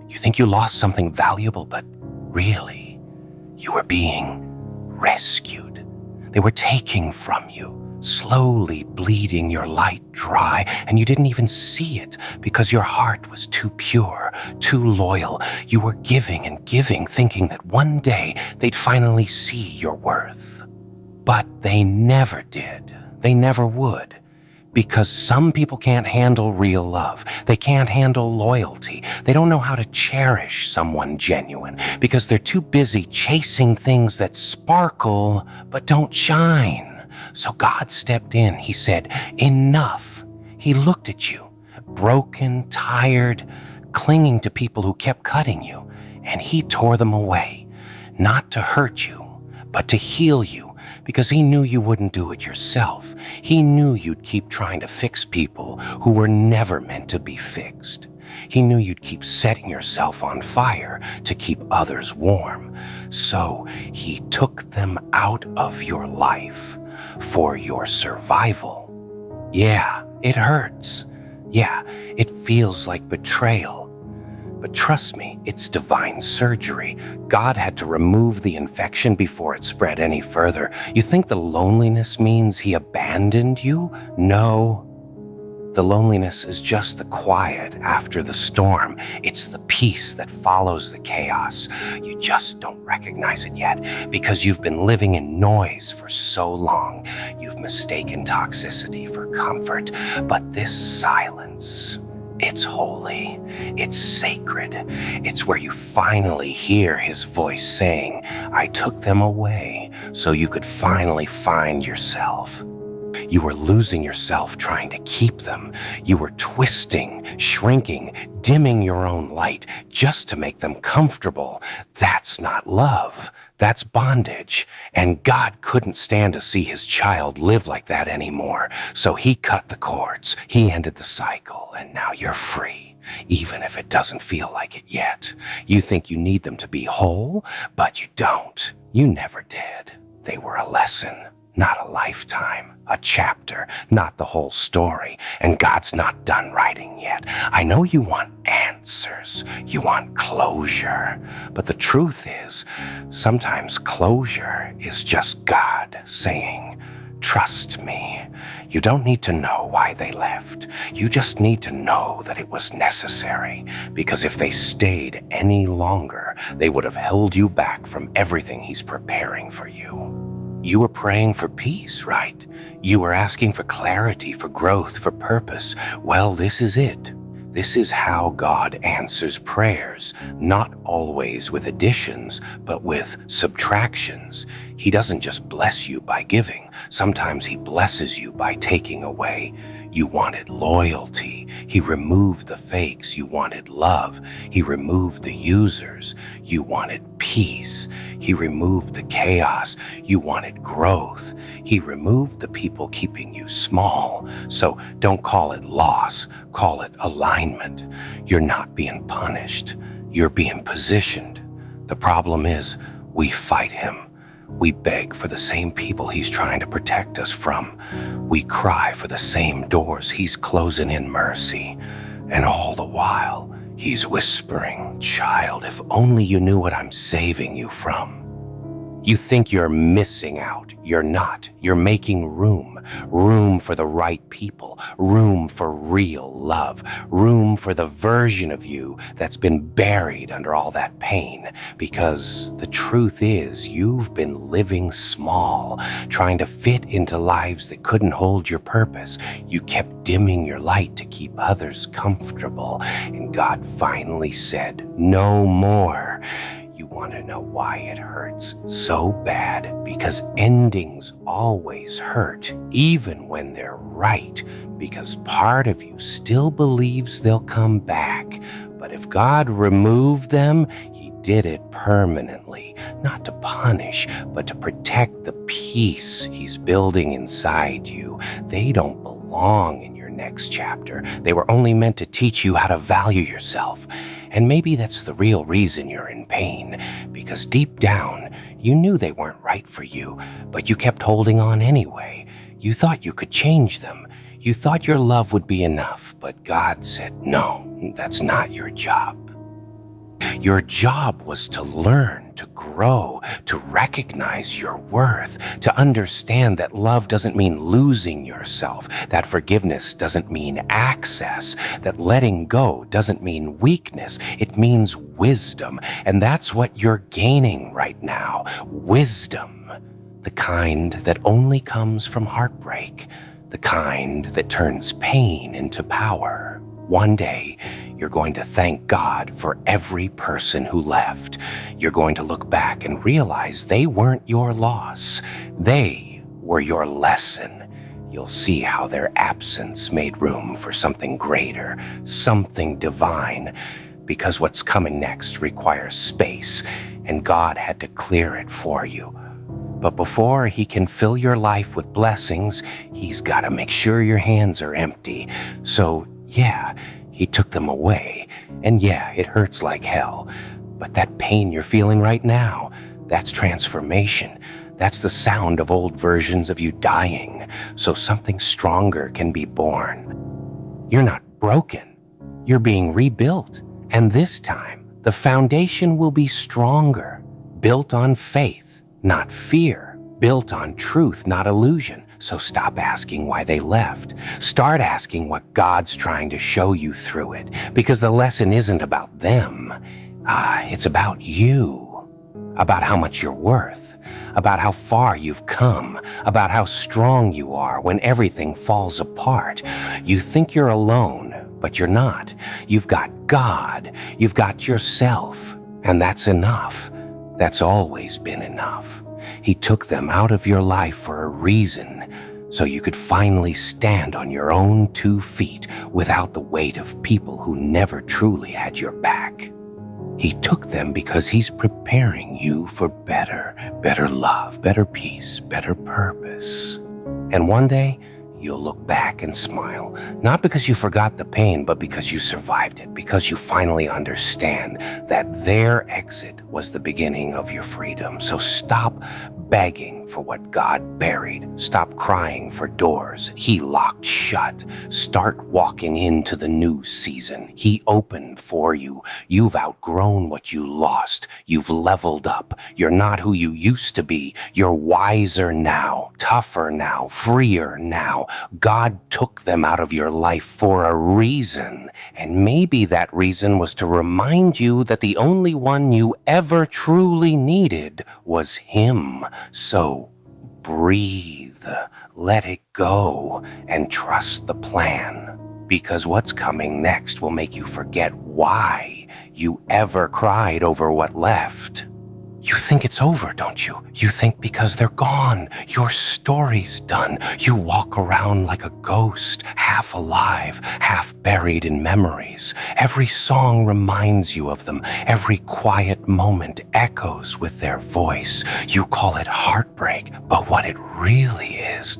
You think you lost something valuable, but really, you were being rescued. They were taking from you, slowly bleeding your light dry, and you didn't even see it because your heart was too pure, too loyal. You were giving and giving, thinking that one day they'd finally see your worth. But they never did. They never would. Because some people can't handle real love. They can't handle loyalty. They don't know how to cherish someone genuine because they're too busy chasing things that sparkle but don't shine. So God stepped in. He said, enough. He looked at you, broken, tired, clinging to people who kept cutting you, and he tore them away, not to hurt you, but to heal you, because he knew you wouldn't do it yourself. He knew you'd keep trying to fix people who were never meant to be fixed. He knew you'd keep setting yourself on fire to keep others warm. So he took them out of your life for your survival. Yeah, it hurts. Yeah, it feels like betrayal. But trust me, it's divine surgery. God had to remove the infection before it spread any further. You think the loneliness means he abandoned you? No. The loneliness is just the quiet after the storm. It's the peace that follows the chaos. You just don't recognize it yet because you've been living in noise for so long. You've mistaken toxicity for comfort. But this silence, it's holy, it's sacred. It's where you finally hear his voice saying, I took them away so you could finally find yourself. You were losing yourself trying to keep them. You were twisting, shrinking, dimming your own light just to make them comfortable. That's not love. That's bondage. And God couldn't stand to see his child live like that anymore. So he cut the cords. He ended the cycle. And now you're free, even if it doesn't feel like it yet. You think you need them to be whole, but you don't. You never did. They were a lesson, not a lifetime. A chapter, not the whole story, and God's not done writing yet. I know you want answers, you want closure, but the truth is, sometimes closure is just God saying, trust me. You don't need to know why they left. You just need to know that it was necessary, because if they stayed any longer, they would have held you back from everything he's preparing for you. You were praying for peace, right? You were asking for clarity, for growth, for purpose. Well, this is it. This is how God answers prayers, not always with additions, but with subtractions. He doesn't just bless you by giving. Sometimes he blesses you by taking away. You wanted loyalty. He removed the fakes. You wanted love. He removed the users. You wanted peace. He removed the chaos. You wanted growth. He removed the people keeping you small. So don't call it loss. Call it alignment. You're not being punished. You're being positioned. The problem is, we fight him. We beg for the same people he's trying to protect us from. We cry for the same doors he's closing in mercy. And all the while, he's whispering, "Child, if only you knew what I'm saving you from." You think you're missing out. You're not. You're making room. Room for the right people. Room for real love. Room for the version of you that's been buried under all that pain. Because the truth is, you've been living small, trying to fit into lives that couldn't hold your purpose. You kept dimming your light to keep others comfortable. And God finally said, "No more." You want to know why it hurts so bad? Because endings always hurt, even when they're right, because part of you still believes they'll come back. But if God removed them, he did it permanently, not to punish, but to protect the peace he's building inside you. They don't belong in your next chapter. They were only meant to teach you how to value yourself. And maybe that's the real reason you're in pain, because deep down, you knew they weren't right for you, but you kept holding on anyway. You thought you could change them. You thought your love would be enough, but God said, "No, that's not your job." Your job was to learn, to grow, to recognize your worth, to understand that love doesn't mean losing yourself, that forgiveness doesn't mean access, that letting go doesn't mean weakness, it means wisdom. And that's what you're gaining right now, wisdom, the kind that only comes from heartbreak, the kind that turns pain into power. One day, you're going to thank God for every person who left. You're going to look back and realize they weren't your loss. They were your lesson. You'll see how their absence made room for something greater, something divine, because what's coming next requires space, and God had to clear it for you. But before he can fill your life with blessings, he's got to make sure your hands are empty. So, yeah, he took them away. And yeah, it hurts like hell. But that pain you're feeling right now, that's transformation. That's the sound of old versions of you dying, so something stronger can be born. You're not broken. You're being rebuilt. And this time, the foundation will be stronger, built on faith, not fear, built on truth, not illusion. So stop asking why they left. Start asking what God's trying to show you through it, because the lesson isn't about them. It's about you, about how much you're worth, about how far you've come, about how strong you are when everything falls apart. You think you're alone, but you're not. You've got God, you've got yourself, and that's enough. That's always been enough. He took them out of your life for a reason, so you could finally stand on your own 2 feet without the weight of people who never truly had your back. He took them because he's preparing you for better love, better peace, better purpose. And one day, you'll look back and smile, not because you forgot the pain, but because you survived it, because you finally understand that their exit was the beginning of your freedom. So stop begging for what God buried. Stop crying for doors he locked shut. Start walking into the new season he opened for you. You've outgrown what you lost. You've leveled up. You're not who you used to be. You're wiser now, tougher now, freer now. God took them out of your life for a reason, and maybe that reason was to remind you that the only one you ever truly needed was him. So breathe, let it go, and trust the plan, because what's coming next will make you forget why you ever cried over what left. You think it's over, don't you? You think because they're gone, your story's done. You walk around like a ghost, half alive, half buried in memories. Every song reminds you of them. Every quiet moment echoes with their voice. You call it heartbreak, but what it really is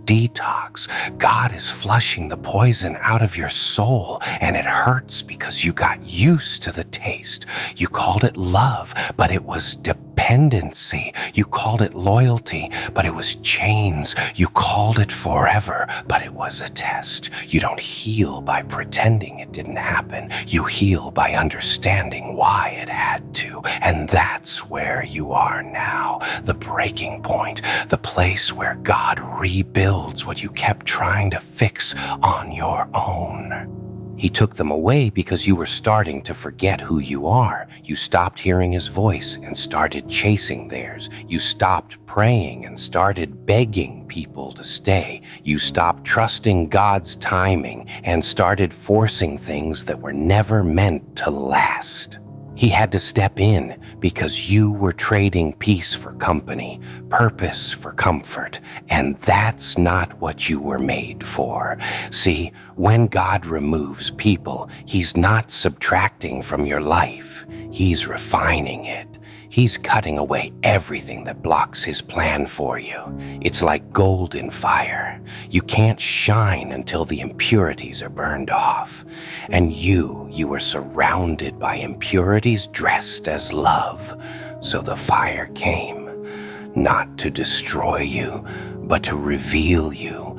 detox. God is flushing the poison out of your soul, and it hurts because you got used to the taste. You called it love, but it was dependency. You called it loyalty, but it was chains. You called it forever, but it was a test. You don't heal by pretending it didn't happen. You heal by understanding why it had to, and that's where you are now. The breaking point, the place where God rebuilds what you kept trying to fix on your own. He took them away because you were starting to forget who you are. You stopped hearing his voice and started chasing theirs. You stopped praying and started begging people to stay. You stopped trusting God's timing and started forcing things that were never meant to last. He had to step in because you were trading peace for company, purpose for comfort, and that's not what you were made for. See, when God removes people, he's not subtracting from your life, he's refining it. He's cutting away everything that blocks his plan for you. It's like gold in fire. You can't shine until the impurities are burned off. And you were surrounded by impurities dressed as love. So the fire came, not to destroy you, but to reveal you.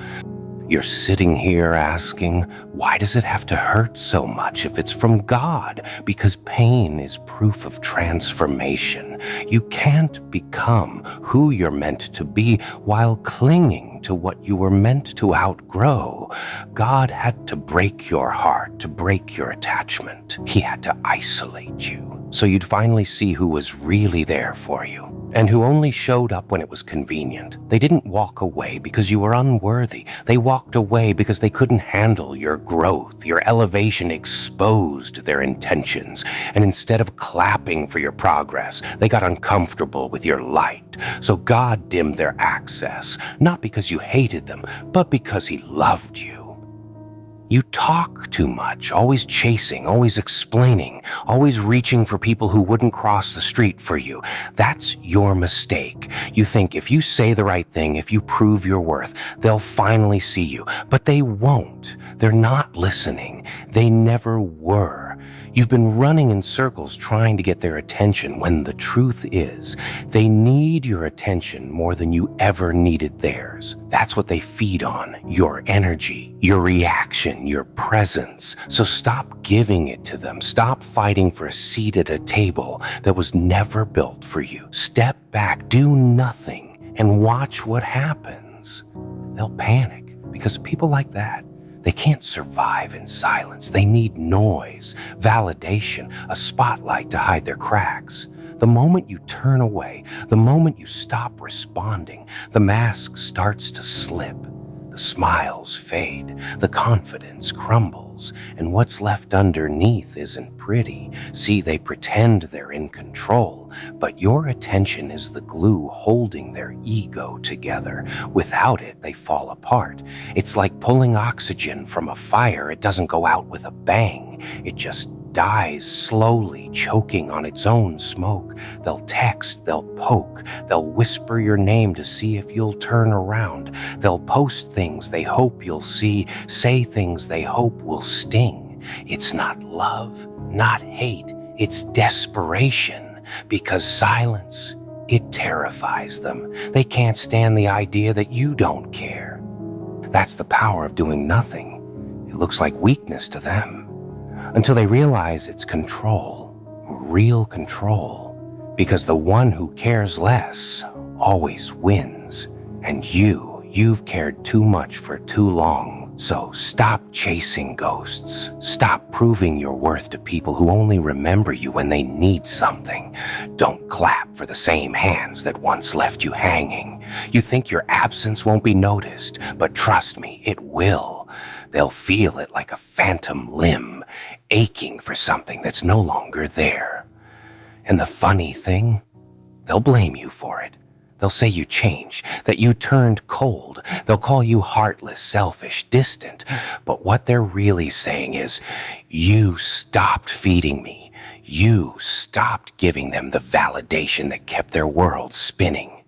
You're sitting here asking, why does it have to hurt so much if it's from God? Because pain is proof of transformation. You can't become who you're meant to be while clinging to what you were meant to outgrow. God had to break your heart, to break your attachment. He had to isolate you, so you'd finally see who was really there for you, and who only showed up when it was convenient. They didn't walk away because you were unworthy. They walked away because they couldn't handle your growth. Your elevation exposed their intentions, and instead of clapping for your progress, they got uncomfortable with your light. So God dimmed their access, not because you hated them, but because he loved you. You talk too much, always chasing, always explaining, always reaching for people who wouldn't cross the street for you. That's your mistake. You think if you say the right thing, if you prove your worth, they'll finally see you. But they won't. They're not listening. They never were. You've been running in circles trying to get their attention when the truth is they need your attention more than you ever needed theirs. That's what they feed on, your energy, your reaction, your presence. So stop giving it to them. Stop fighting for a seat at a table that was never built for you. Step back, do nothing, and watch what happens. They'll panic because people like that, they can't survive in silence. They need noise, validation, a spotlight to hide their cracks. The moment you turn away, the moment you stop responding, the mask starts to slip. The smiles fade, the confidence crumbles, and what's left underneath isn't pretty. See, they pretend they're in control, but your attention is the glue holding their ego together. Without it, they fall apart. It's like pulling oxygen from a fire. It doesn't go out with a bang. It just dies slowly, choking on its own smoke. They'll text, they'll poke, they'll whisper your name to see if you'll turn around. They'll post things they hope you'll see, say things they hope will sting. It's not love, not hate, it's desperation, because silence, it terrifies them. They can't stand the idea that you don't care. That's the power of doing nothing. It looks like weakness to them, until they realize it's control, real control, because the one who cares less always wins. And you've cared too much for too long. So stop chasing ghosts. Stop proving your worth to people who only remember you when they need something. Don't clap for the same hands that once left you hanging. You think your absence won't be noticed, but trust me, it will. They'll feel it like a phantom limb, aching for something that's no longer there. And the funny thing, They'll blame you for it. They'll say you changed, that you turned cold. They'll call you heartless, selfish, distant. But what they're really saying is, you stopped feeding me. You stopped giving them the validation that kept their world spinning.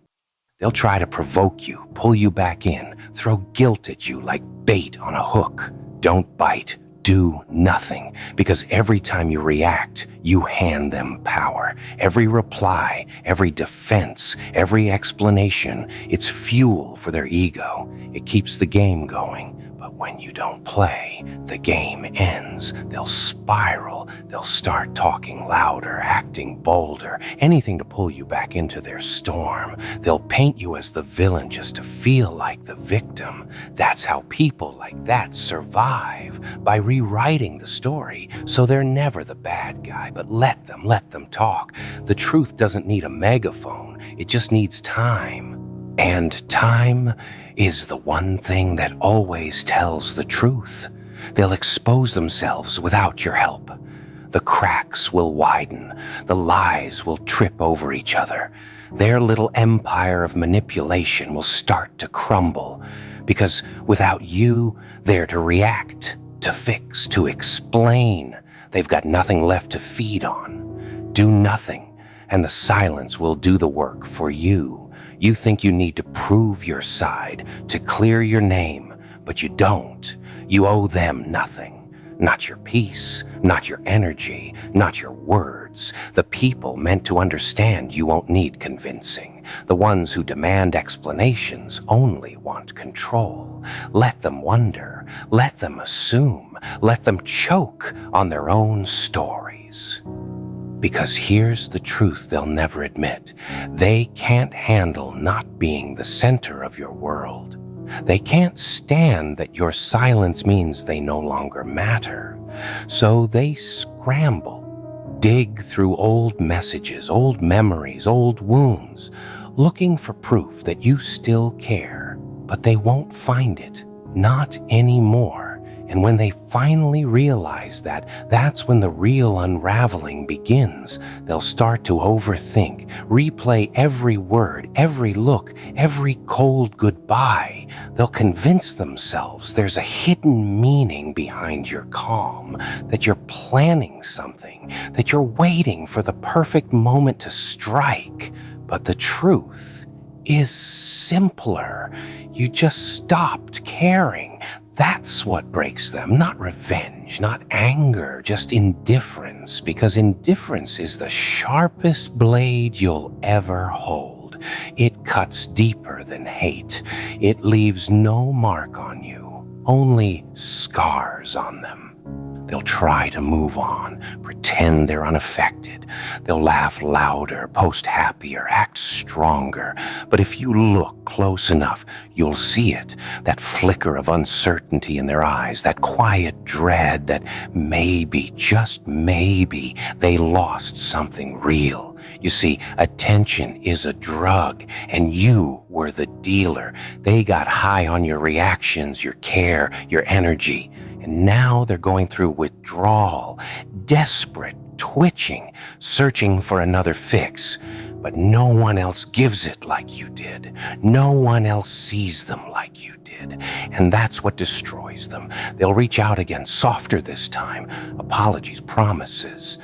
They'll try to provoke you, pull you back in, throw guilt at you like bait on a hook. Don't bite. Do nothing, because every time you react, you hand them power. Every reply, every defense, every explanation, it's fuel for their ego. It keeps the game going. But when you don't play, the game ends. They'll spiral. They'll start talking louder, acting bolder, anything to pull you back into their storm. They'll paint you as the villain just to feel like the victim. That's how people like that survive, by rewriting the story so they're never the bad guy. But let them talk. The truth doesn't need a megaphone. It just needs time. And time is the one thing that always tells the truth. They'll expose themselves without your help. The cracks will widen. The lies will trip over each other. Their little empire of manipulation will start to crumble, because without you there to react, to fix, to explain, they've got nothing left to feed on. Do nothing, and the silence will do the work for you. You think you need to prove your side, to clear your name, but you don't. You owe them nothing. Not your peace, not your energy, not your words. The people meant to understand you won't need convincing. The ones who demand explanations only want control. Let them wonder. Let them assume. Let them choke on their own stories. Because here's the truth they'll never admit. They can't handle not being the center of your world. They can't stand that your silence means they no longer matter. So they scramble, dig through old messages, old memories, old wounds, looking for proof that you still care. But they won't find it, not anymore. And when they finally realize that, that's when the real unraveling begins. They'll start to overthink, replay every word, every look, every cold goodbye. They'll convince themselves there's a hidden meaning behind your calm, that you're planning something, that you're waiting for the perfect moment to strike. But the truth is simpler. You just stopped caring. That's what breaks them, not revenge, not anger, just indifference, because indifference is the sharpest blade you'll ever hold. It cuts deeper than hate. It leaves no mark on you, only scars on them. They'll try to move on, pretend they're unaffected. They'll laugh louder, post happier, act stronger. But if you look close enough, you'll see it. That flicker of uncertainty in their eyes, that quiet dread that maybe, just maybe, they lost something real. You see, attention is a drug, and you were the dealer. They got high on your reactions, your care, your energy. And now they're going through withdrawal, desperate, twitching, searching for another fix. But no one else gives it like you did. No one else sees them like you did. And that's what destroys them. They'll reach out again, softer this time. Apologies, promises.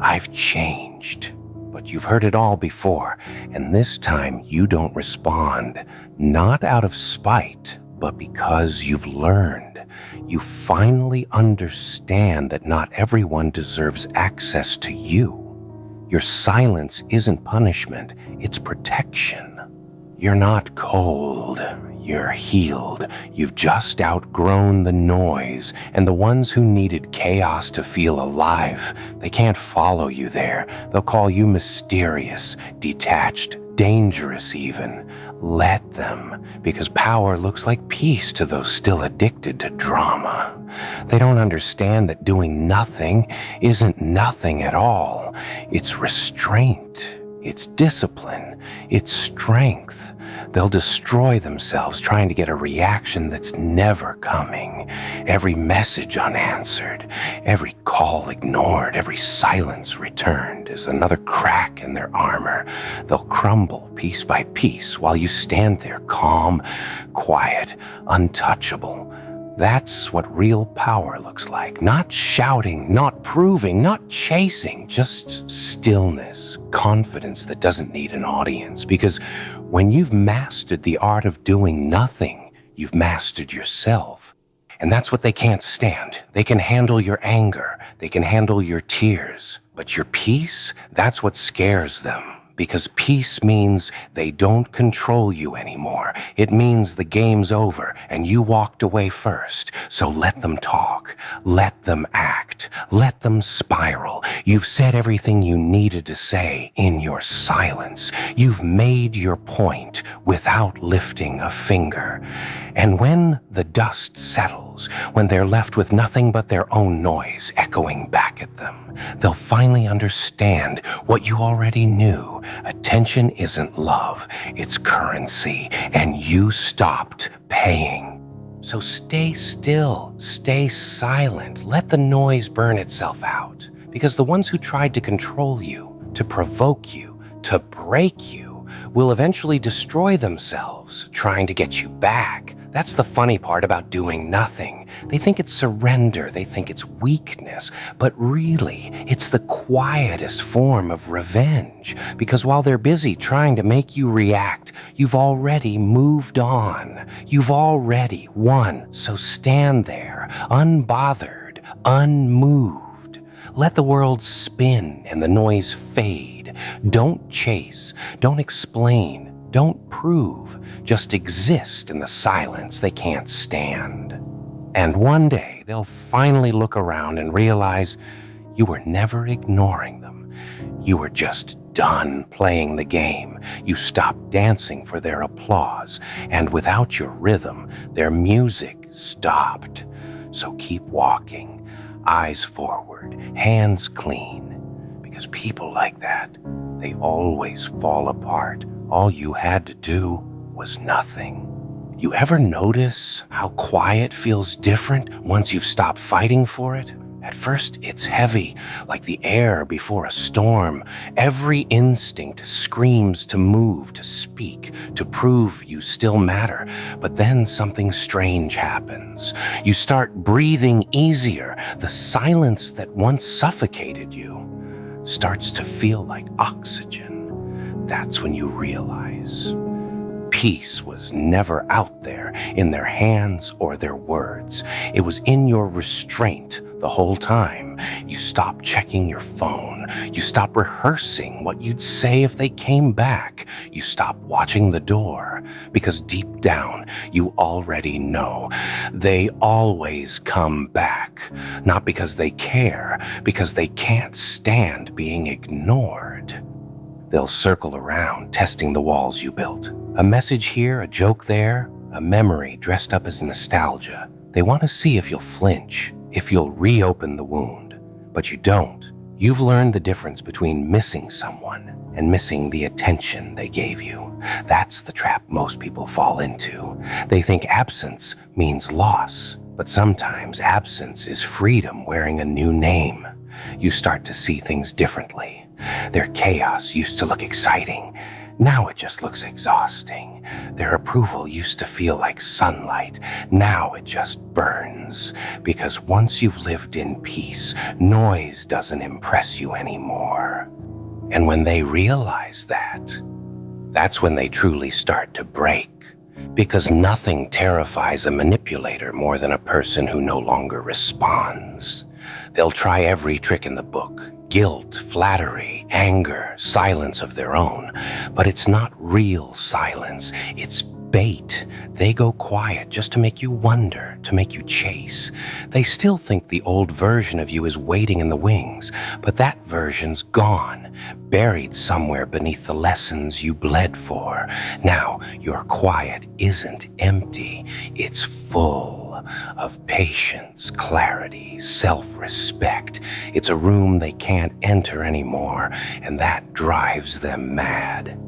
I've changed. But you've heard it all before, and this time you don't respond. Not out of spite, but because you've learned. You finally understand that not everyone deserves access to you. Your silence isn't punishment, it's protection. You're not cold, you're healed. You've just outgrown the noise, and the ones who needed chaos to feel alive, they can't follow you there. They'll call you mysterious, detached, dangerous even. Let them, because power looks like peace to those still addicted to drama. They don't understand that doing nothing isn't nothing at all. It's restraint. It's discipline. It's strength. They'll destroy themselves trying to get a reaction that's never coming. Every message unanswered, every call ignored, every silence returned is another crack in their armor. They'll crumble piece by piece while you stand there calm, quiet, untouchable. That's what real power looks like. Not shouting, not proving, not chasing, just stillness, confidence that doesn't need an audience. Because when you've mastered the art of doing nothing, you've mastered yourself. And that's what they can't stand. They can handle your anger. They can handle your tears. But your peace, that's what scares them. Because peace means they don't control you anymore. It means the game's over and you walked away first. So let them talk, let them act, let them spiral. You've said everything you needed to say in your silence. You've made your point without lifting a finger. And when the dust settles, when they're left with nothing but their own noise echoing back at them, they'll finally understand what you already knew. Attention isn't love, it's currency, and you stopped paying. So stay still, stay silent, let the noise burn itself out. Because the ones who tried to control you, to provoke you, to break you, will eventually destroy themselves trying to get you back. That's the funny part about doing nothing. They think it's surrender, they think it's weakness, but really, it's the quietest form of revenge. Because while they're busy trying to make you react, you've already moved on. You've already won. So stand there, unbothered, unmoved. Let the world spin and the noise fade. Don't chase, don't explain. Don't prove, just exist in the silence they can't stand. And one day, they'll finally look around and realize you were never ignoring them. You were just done playing the game. You stopped dancing for their applause, and without your rhythm, their music stopped. So keep walking, eyes forward, hands clean, because people like that, they always fall apart. All you had to do was nothing. You ever notice how quiet feels different once you've stopped fighting for it? At first, it's heavy, like the air before a storm. Every instinct screams to move, to speak, to prove you still matter. But then something strange happens. You start breathing easier. The silence that once suffocated you starts to feel like oxygen. That's when you realize peace was never out there in their hands or their words. It was in your restraint the whole time. You stopped checking your phone. You stopped rehearsing what you'd say if they came back. You stopped watching the door because deep down you already know they always come back. Not because they care, because they can't stand being ignored. They'll circle around, testing the walls you built. A message here, a joke there, a memory dressed up as nostalgia. They want to see if you'll flinch, if you'll reopen the wound. But you don't. You've learned the difference between missing someone and missing the attention they gave you. That's the trap most people fall into. They think absence means loss, but sometimes absence is freedom wearing a new name. You start to see things differently. Their chaos used to look exciting. Now it just looks exhausting. Their approval used to feel like sunlight. Now it just burns. Because once you've lived in peace, noise doesn't impress you anymore. And when they realize that, that's when they truly start to break. Because nothing terrifies a manipulator more than a person who no longer responds. They'll try every trick in the book. Guilt, flattery, anger, silence of their own. But it's not real silence. It's bait. They go quiet just to make you wonder, to make you chase. They still think the old version of you is waiting in the wings, but that version's gone, buried somewhere beneath the lessons you bled for. Now, your quiet isn't empty. It's full of patience, clarity, self-respect. It's a room they can't enter anymore, and that drives them mad.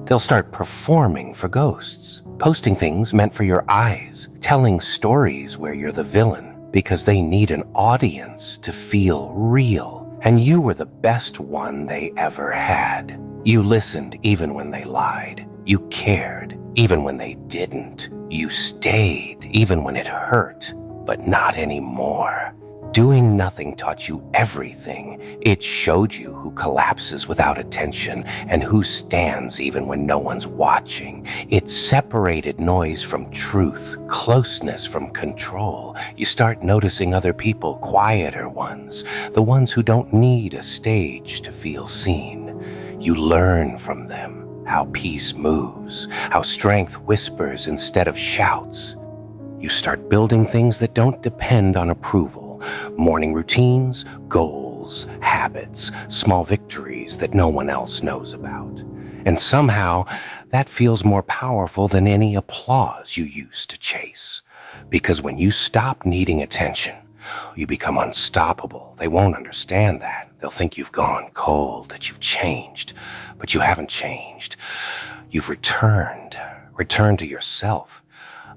They'll start performing for ghosts, posting things meant for your eyes, telling stories where you're the villain, because they need an audience to feel real. And you were the best one they ever had. You listened even when they lied. You cared even when they didn't. You stayed even when it hurt, but not anymore. Doing nothing taught you everything. It showed you who collapses without attention and who stands even when no one's watching. It separated noise from truth, closeness from control. You start noticing other people, quieter ones, the ones who don't need a stage to feel seen. You learn from them how peace moves, how strength whispers instead of shouts. You start building things that don't depend on approval. Morning routines, goals, habits, small victories that no one else knows about. And somehow, that feels more powerful than any applause you used to chase. Because when you stop needing attention, you become unstoppable. They won't understand that. They'll think you've gone cold, that you've changed. But you haven't changed. You've returned to yourself.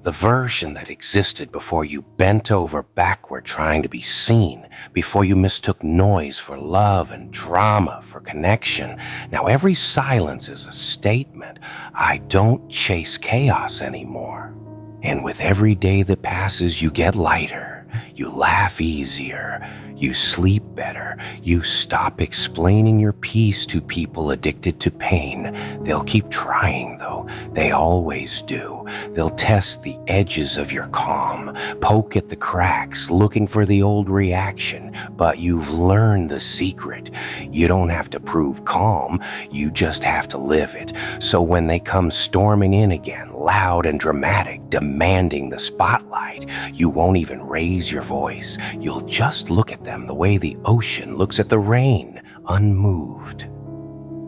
The version that existed before you bent over backward trying to be seen, before you mistook noise for love and drama for connection. Now every silence is a statement. I don't chase chaos anymore. And with every day that passes, you get lighter. You laugh easier. You sleep better. You stop explaining your peace to people addicted to pain. They'll keep trying, though. They always do. They'll test the edges of your calm, poke at the cracks, looking for the old reaction. But you've learned the secret. You don't have to prove calm. You just have to live it. So when they come storming in again, loud and dramatic, demanding the spotlight, you won't even raise your voice. You'll just look at them the way the ocean looks at the rain, unmoved.